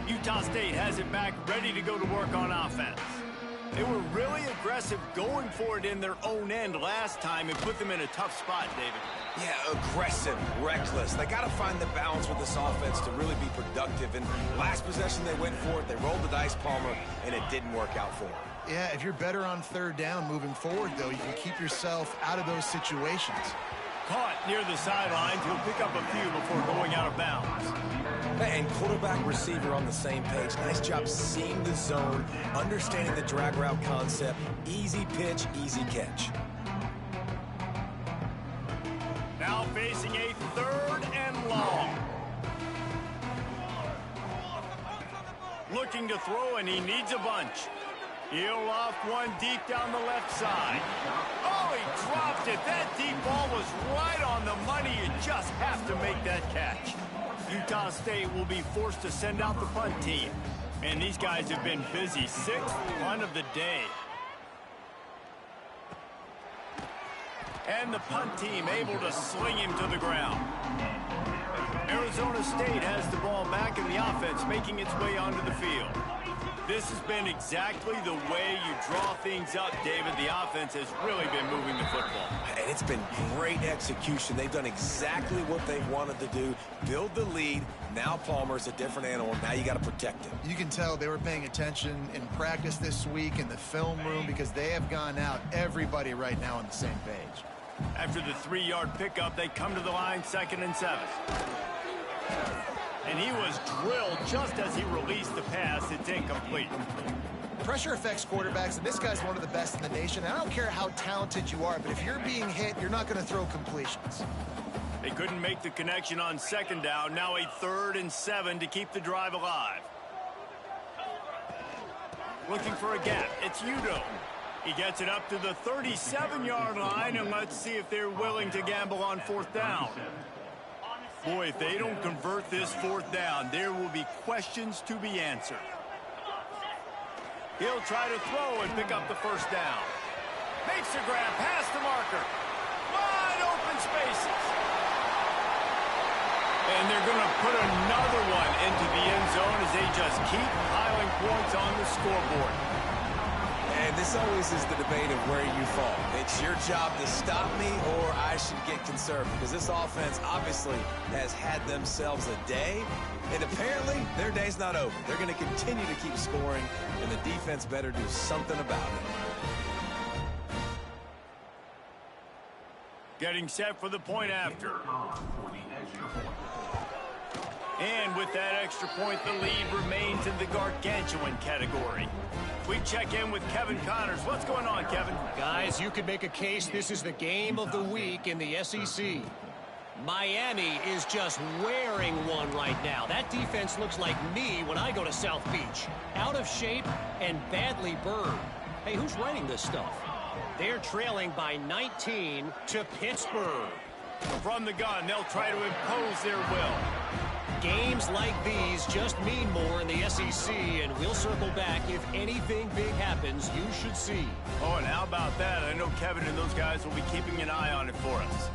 Utah State has it back, ready to go to work on offense. They were really aggressive going for it in their own end last time and put them in a tough spot, David. Yeah, aggressive, reckless. They got to find the balance with this offense to really be productive. And last possession, they went for it. They rolled the dice, Palmer, and it didn't work out for them. Yeah, if you're better on 3rd down moving forward, though, you can keep yourself out of those situations. Caught near the sidelines. He'll pick up a few before going out of bounds. And quarterback receiver on the same page. Nice job seeing the zone, understanding the drag route concept. Easy pitch, easy catch. Now facing a 3rd and long. Looking to throw, and he needs a bunch. He'll loft one deep down the left side. Oh, he dropped it. That deep ball was right on the money. You just have to make that catch. Utah State will be forced to send out the punt team. And these guys have been busy. 6th punt of the day. And the punt team able to sling him to the ground. Arizona State has the ball back in the offense, making its way onto the field. This has been exactly the way you draw things up, David. The offense has really been moving the football. And it's been great execution. They've done exactly what they wanted to do. Build the lead. Now Palmer's a different animal. Now you got to protect him. You can tell they were paying attention in practice this week in the film room because they have gone out, everybody right now on the same page. After the 3-yard pickup, they come to the line 2nd and 7. And he was drilled just as he released the pass. It's incomplete. Pressure affects quarterbacks, and this guy's one of the best in the nation. I don't care how talented you are, but if you're being hit, you're not going to throw completions. They couldn't make the connection on 2nd down. Now a 3rd and 7 to keep the drive alive. Looking for a gap. It's Udo. He gets it up to the 37-yard line, and let's see if they're willing to gamble on 4th down. Boy, if they don't convert this 4th down, there will be questions to be answered. He'll try to throw and pick up the 1st down. Makes a grab past the marker. Wide open spaces. And they're going to put another one into the end zone as they just keep piling points on the scoreboard. And this always is the debate of where you fall. It's your job to stop me, or I should get conservative, because this offense obviously has had themselves a day, and apparently their day's not over. They're going to continue to keep scoring, and the defense better do something about it. Getting set for the point after. For the extra point. And with that extra point, the lead remains in the gargantuan category. We check in with Kevin Connors. What's going on, Kevin? Guys, you could make a case this is the game of the week in the SEC. Miami is just wearing one right now. That defense looks like me when I go to South Beach. Out of shape and badly burned. Hey, who's writing this stuff? They're trailing by 19 to Pittsburgh. From the gun, they'll try to impose their will. Games like these just mean more in the SEC, and we'll circle back. If anything big happens, you should see. Oh, and how about that? I know Kevin and those guys will be keeping an eye on it for us.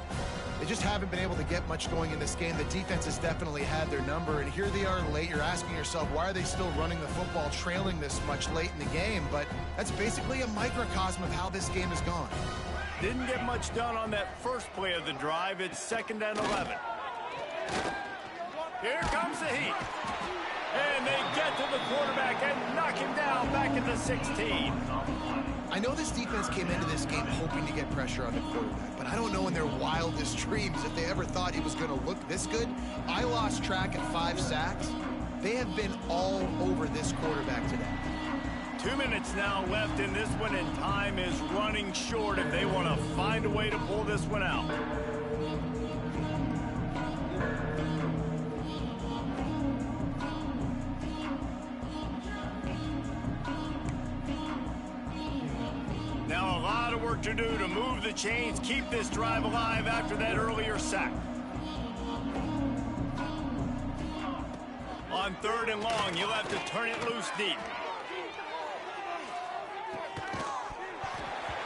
They just haven't been able to get much going in this game. The defense has definitely had their number, and here they are late. You're asking yourself, why are they still running the football, trailing this much late in the game? But that's basically a microcosm of how this game has gone. Didn't get much done on that first play of the drive. It's 2nd and 11. Here comes the heat. And they get to the quarterback and knock him down back at the 16. I know this defense came into this game hoping to get pressure on the quarterback, but I don't know in their wildest dreams if they ever thought he was going to look this good. I lost track at 5 sacks. They have been all over this quarterback today. 2 minutes now left in this one, and time is running short if they want to find a way to pull this one out. Now a lot of work to do to move the chains, keep this drive alive after that earlier sack. On 3rd and long, you'll have to turn it loose deep.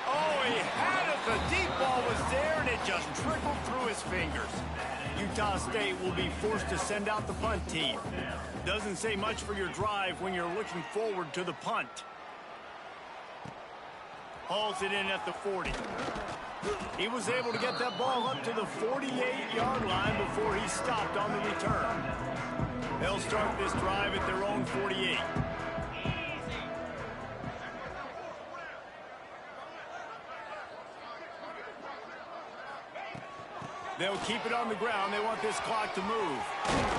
Oh, he had it. The deep ball was there, and it just trickled through his fingers. Utah State will be forced to send out the punt team. Doesn't say much for your drive when you're looking forward to the punt. Hauls it in at the 40. He was able to get that ball up to the 48-yard line before he stopped on the return. They'll start this drive at their own 48. They'll keep it on the ground. They want this clock to move.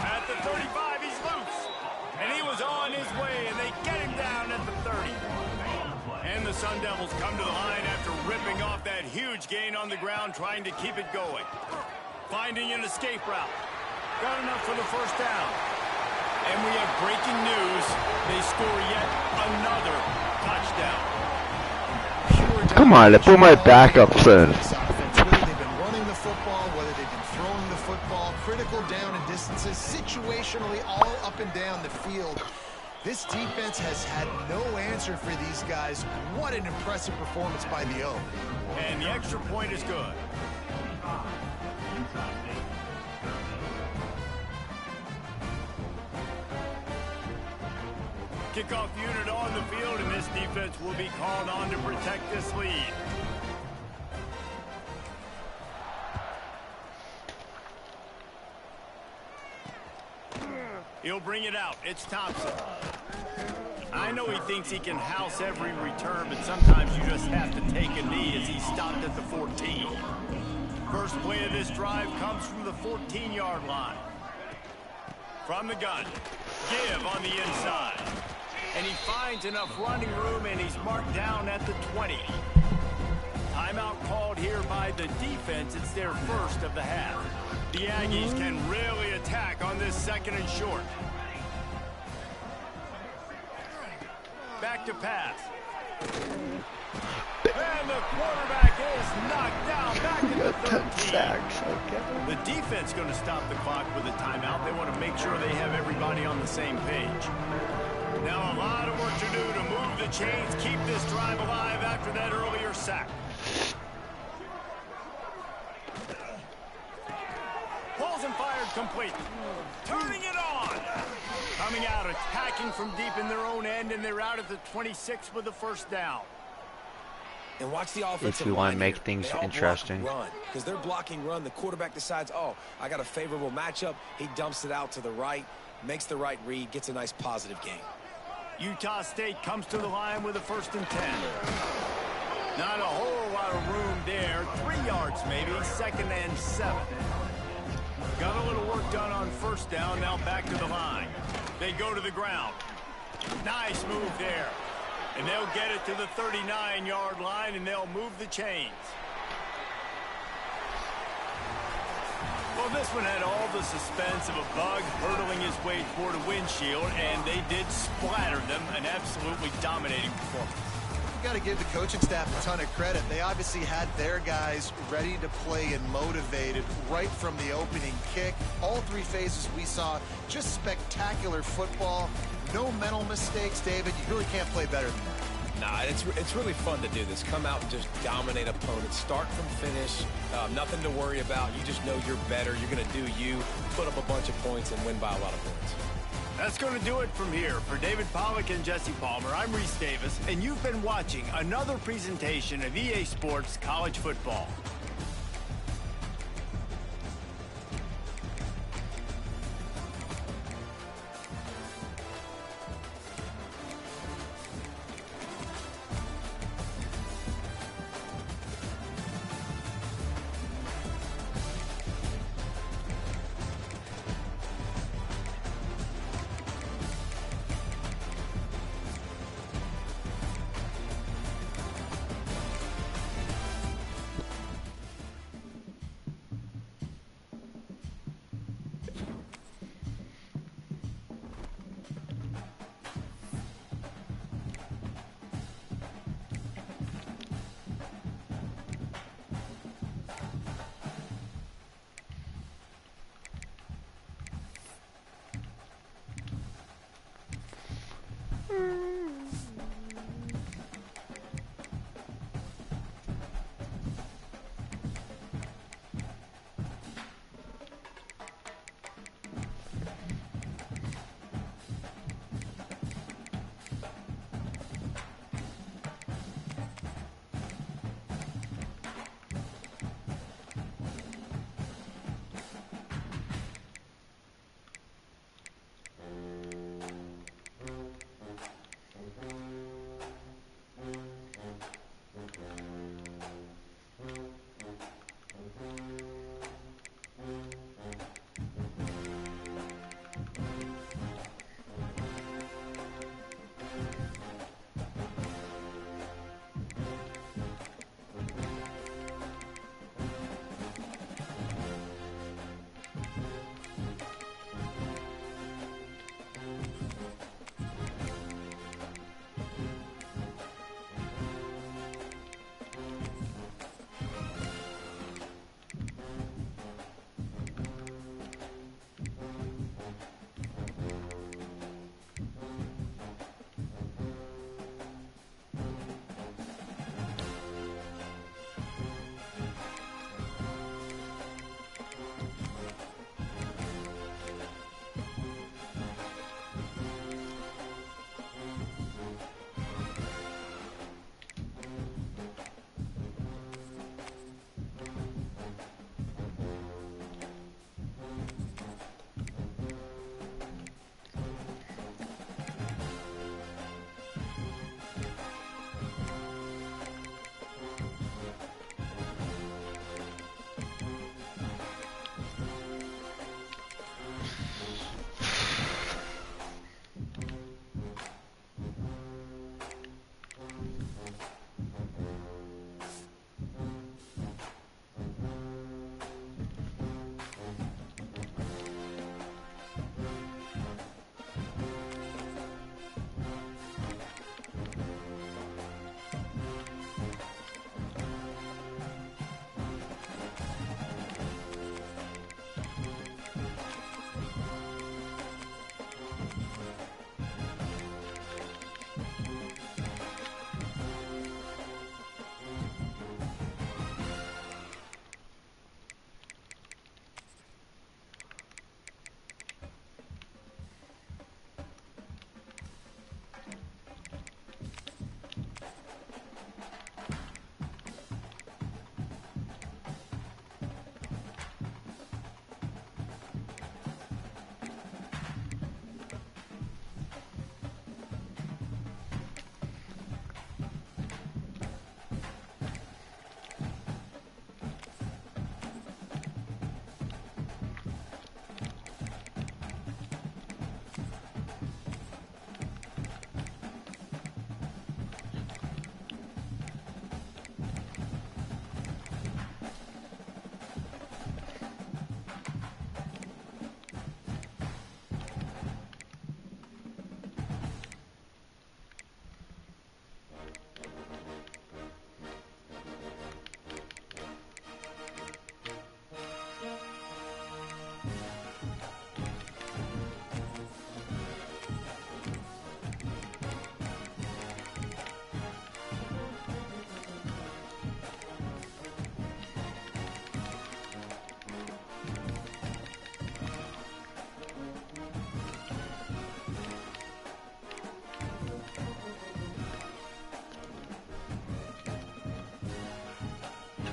At the 35, he's loose. And he was on his way, and they get him down at the 30. And the Sun Devils come to the line after ripping off that huge gain on the ground, trying to keep it going. Finding an escape route. Got enough for the first down. And we have breaking news. They score yet another touchdown. Come on, let's put my backup in. Critical down and distances, situationally all up and down the field. This defense has had no answer for these guys. What an impressive performance by the O. And the extra point is good. Kickoff unit on the field, and this defense will be called on to protect this lead. He'll bring it out. It's Thompson. I know he thinks he can house every return, but sometimes you just have to take a knee as he stopped at the 14. First play of this drive comes from the 14-yard line. From the gun, give on the inside. And he finds enough running room, and he's marked down at the 20. Timeout called here by the defense. It's their first of the half. The Aggies can really attack on this 2nd and short. Back to pass. And the quarterback is knocked down back at the 13. The defense going to stop the clock with a timeout. They want to make sure they have everybody on the same page. Now a lot of work to do to move the chains, keep this drive alive after that earlier sack. Pulls and fired complete. Turning it on. Coming out, attacking from deep in their own end, and they're out at the 26 with the first down. And watch the offensive If you want to line make here. things They all interesting. block run, because they're blocking run. The quarterback decides, oh, I got a favorable matchup. He dumps it out to the right, makes the right read, gets a nice positive gain. Utah State comes to the line with a 1st and 10. Not a whole lot of room there. 3 yards maybe. 2nd and 7. Got a little work done on first down. Now back to the line. They go to the ground. Nice move there. And they'll get it to the 39-yard line, and they'll move the chains. Well, this one had all the suspense of a bug hurtling his way toward a windshield, and they did splatter them, an absolutely dominating performance. You got to give the coaching staff a ton of credit. They obviously had their guys ready to play and motivated right from the opening kick. All three phases we saw, just spectacular football. No mental mistakes, David. You really can't play better than that. Nah, it's really fun to do this. Come out and just dominate opponents. Start from finish. Nothing to worry about. You just know you're better. You're going to do you, put up a bunch of points, and win by a lot of points. That's going to do it from here. For David Pollack and Jesse Palmer, I'm Reese Davis, and you've been watching another presentation of EA Sports College Football.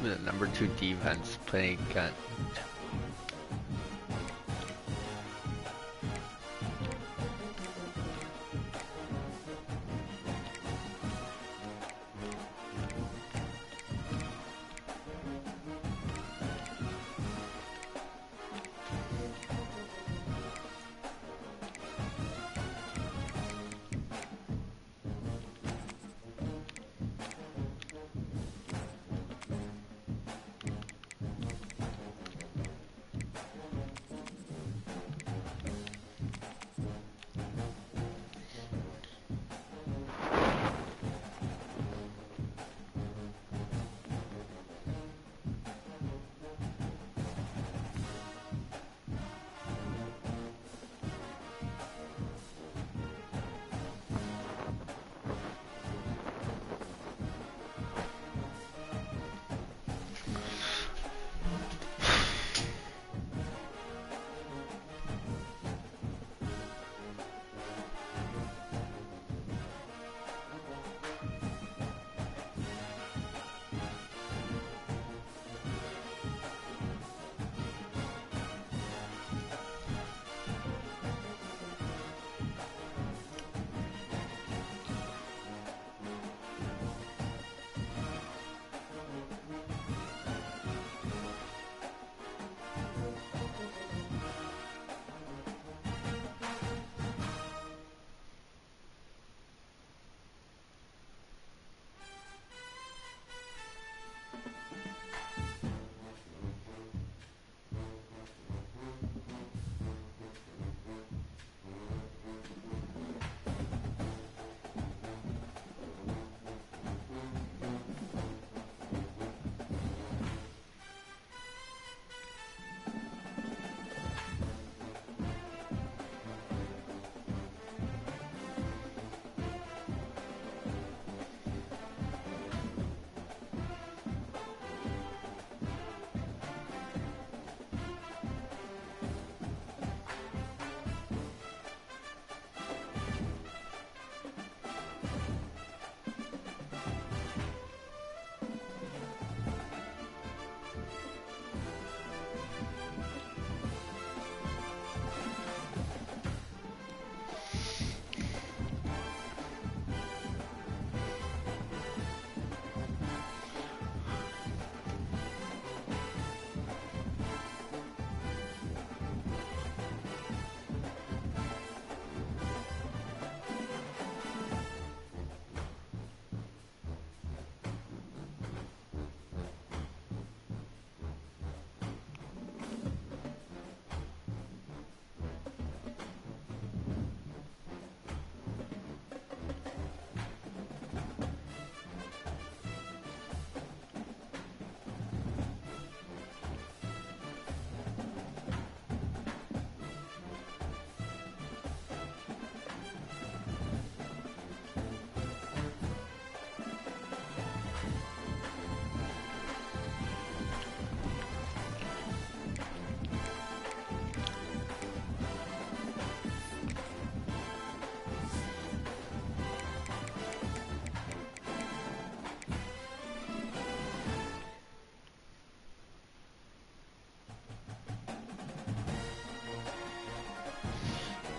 the #2 defense playing against.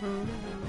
Mm-hmm.